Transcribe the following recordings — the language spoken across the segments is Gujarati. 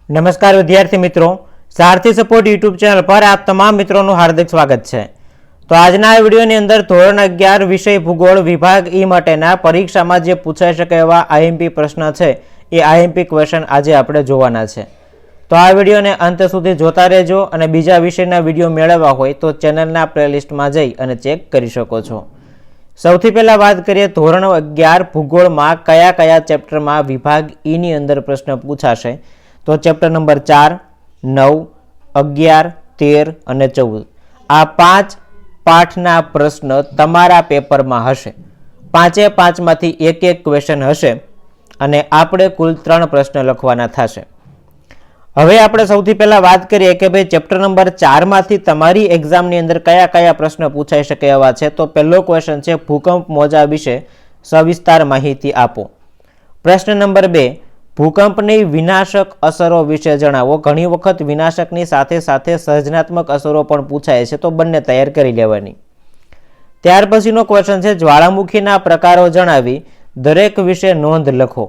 नमस्कार विद्यार्थी मित्रों, सारथी सपोर्ट यूट्यूब चैनल पर आप तमाम मित्रों हार्दिक स्वागत है। तो आजना आ विडियोनी अंदर धोरण 11 विषय भूगोल विभाग ई माटेना परीक्षामां जे पूछाई शके एवा आईएमपी प्रश्न छे ए आईएमपी क्वेश्चन आज आपणे जोवाना छे। तो आ विडियोने अंत सुधी जोता रहेजो अने बीजा विषयना विडियो मेळववा होय तो चेनलना प्लेलिस्टमां जई अने चेक करी शको छो। सौथी पहेला वात करीए धोरण 11 भूगोळमां कया कया चेप्टरमां विभाग ई नी अंदर प्रश्न पूछाशे। तो चेप्टर नंबर 4, 9, 11, 13 અને 14 आ 5 पाठना प्रश्न तमारा पेपर में हशे। 5 मांथी एक एक क्वेश्चन हशे अने आपणे कुल 3 प्रश्न लखवाना थशे। हवे आपणे सौथी पहेला वात करीए के भाई चेप्टर नंबर 4 मांथी तमारी एक्जामनी अंदर कया कया प्रश्न पूछाई शके एवा छे। तो पहेलो क्वेश्चन छे भूकंप मोजा विषे सविस्तार माहिती आपो। प्रश्न नंबर 2 भूकंपनी विनाशक असरो विषे जणावो। घणी वखत विनाशकनी साथे साथे सर्जनात्मक असरो पण पूछाय छे तो बंने तैयार करी लेवानी। त्यार पछीनो क्वेश्चन छे ज्वालामुखीना प्रकारो जणावी दरेक विषे नोंध लखो।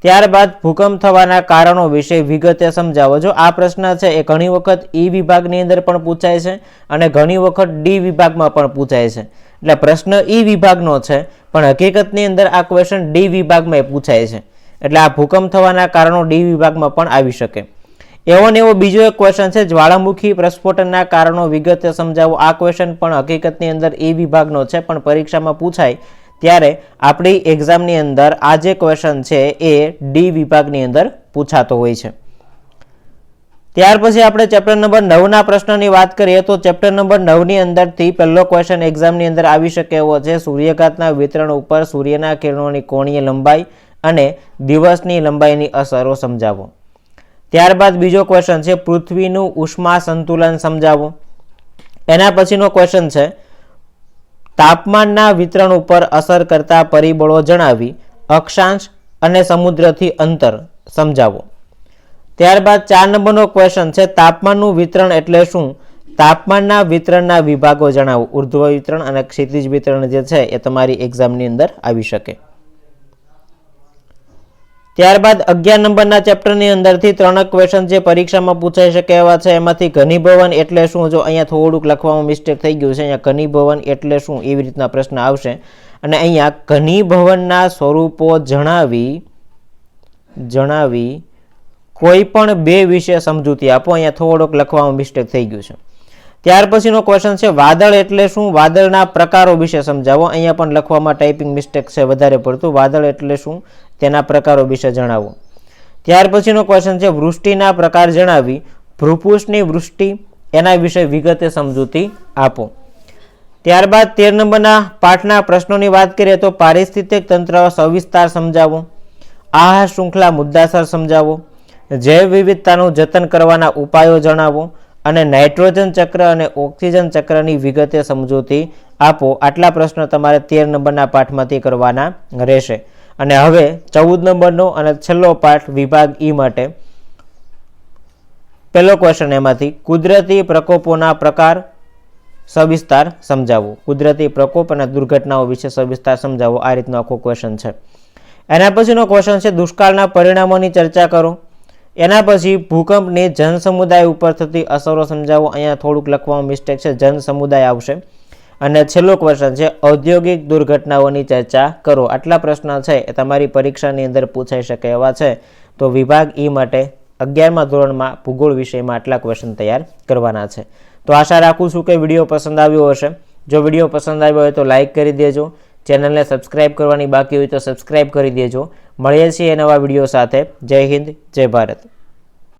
त्यारबाद भूकंप थवाना कारणो विषे विगते समजावो। जो आ प्रश्न छे ए घणी वखत ई विभागनी अंदर पण पूछाय छे अने घणी वखत डी विभागमां पण पूछाय छे। એટલે પ્રશ્ન ई विभागनो छे पण हकीकतनी अंदर आ क्वेश्चन डी विभागमां पूछाय छे। એટલે આ ભૂકંપ થવાના કારણો ડી વિભાગમાં પણ આવી શકે। એવો ને એવો બીજો એક ક્વેશ્ચન છે જ્વાળામુખી પ્રસ્ફોટનના કારણો વિગતે સમજાવો। આ ક્વેશ્ચન પણ હકીકતની અંદર એ વિભાગનો છે પણ પરીક્ષામાં પૂછાય ત્યારે આપણી એક્ઝામની અંદર આ જે ક્વેશ્ચન છે એ ડી વિભાગની અંદર પૂછાતો હોય છે। ત્યાર પછી આપણે ચેપ્ટર નંબર 9 ના પ્રશ્નની વાત કરીએ તો ચેપ્ટર નંબર 9 ની અંદરથી પહેલો ક્વેશ્ચન એક્ઝામની અંદર આવી શકે એવો છે સૂર્યઘાતના વિતરણ ઉપર સૂર્યના કિરણોની કોણીય લંબાઈ અને દિવસની લંબાઈની અસરો સમજાવો। ત્યારબાદ બીજો ક્વેશ્ચન છે પૃથ્વીનું ઉષ્મા સંતુલન સમજાવો। એના પછીનો ક્વેશ્ચન છે તાપમાનના વિતરણ ઉપર અસર કરતા પરિબળો જણાવી અક્ષાંશ અને સમુદ્રથી અંતર સમજાવો। ત્યારબાદ 4 નંબરનો ક્વેશ્ચન છે તાપમાનનું વિતરણ એટલે શું? તાપમાનના વિતરણના વિભાગો જણાવો। ઉર્ધ્વ વિતરણ અને ક્ષિતિજ વિતરણ જે છે એ તમારી એક્ઝામની અંદર આવી શકે। ત્યારબાદ 11 નંબરના ચેપ્ટરની અંદરથી 3 ક્વેશ્ચન જે પરીક્ષામાં પૂછાઈ શકે એવા છે। એમાંથી ઘનીભવન એટલે શું? જો અહીંયા થોડુંક લખવામાં મિસ્ટેક થઈ ગયું છે। અહીંયા ઘનીભવન એટલે શું એવી રીતના પ્રશ્ન આવશે અને અહીંયા ઘનીભવનના સ્વરૂપો જણાવી કોઈ પણ બે વિશે સમજૂતી આપો। અહીંયા થોડોક લખવામાં મિસ્ટેક થઈ ગયું છે। ત્યાર પછીનો ક્વેશ્ચન છે વાદળ એટલે શું? વાદળના પ્રકારો વિશે સમજાવો। અહીંયા પણ લખવામાં ટાઈપિંગ મિસ્ટેક છે વધારે પડતું। વાદળ એટલે શું તેના પ્રકારો વિશે જણાવો। ત્યાર પછીનો ક્વેશ્ચન છે વૃષ્ટિના પ્રકાર જણાવી ભૂપૃષ્ઠની વૃષ્ટિ એના વિશે વિગતે સમજૂતી આપો। ત્યારબાદ 13 નંબરના પાઠના પ્રશ્નોની વાત કરીએ તો પારિસ્થિતિક તંત્ર સવિસ્તાર સમજાવો। આહાર શૃંખલા મુદ્દાસર સમજાવો। જૈવ વિવિધતાનું જતન કરવાના ઉપાયો જણાવો અને નાઇટ્રોજન ચક્ર અને ઓક્સિજન ચક્રની વિગતે સમજૂતી આપો। આટલા પ્રશ્નો તમારે 13 નંબરના પાઠમાંથી કરવાના રહેશે। અને હવે 14 નંબરનો અને છેલ્લો પાઠ વિભાગ ઈ માટે પહેલો ક્વેશ્ચન એમાંથી કુદરતી પ્રકોપોના પ્રકાર સવિસ્તાર સમજાવો। કુદરતી પ્રકોપ અને દુર્ઘટનાઓ વિશે સવિસ્તાર સમજાવો। આ રીતનો આખો ક્વેશ્ચન છે। એના પછીનો ક્વેશ્ચન છે દુષ્કાળના પરિણામોની ચર્ચા કરો। એના પછી ભૂકંપની જનસમુદાય ઉપર થતી અસરો સમજાવો। અહીંયા થોડુંક લખવામાં મિસ્ટેક છે, જનસમુદાય આવશે। અને છેલ્લો ક્વેશ્ચન છે ઔદ્યોગિક દુર્ઘટનાઓની ચર્ચા કરો। આટલા પ્રશ્ન છે એ તમારી પરીક્ષાની અંદર પૂછાઈ શકે એવા છે। તો વિભાગ ઈ માટે 11મા ધોરણમાં ભૂગોળ વિષયમાં આટલા ક્વેશ્ચન તૈયાર કરવાના છે। તો આશા રાખું છું કે વિડીયો પસંદ આવ્યો હશે। જો વિડીયો પસંદ આવ્યો હોય તો લાઇક કરી દેજો। ચેનલને સબસ્ક્રાઇબ કરવાની બાકી હોય તો સબસ્ક્રાઇબ કરી દેજો। મળીએ છીએ નવા વિડીયો સાથે। જય હિન્દ, જય ભારત।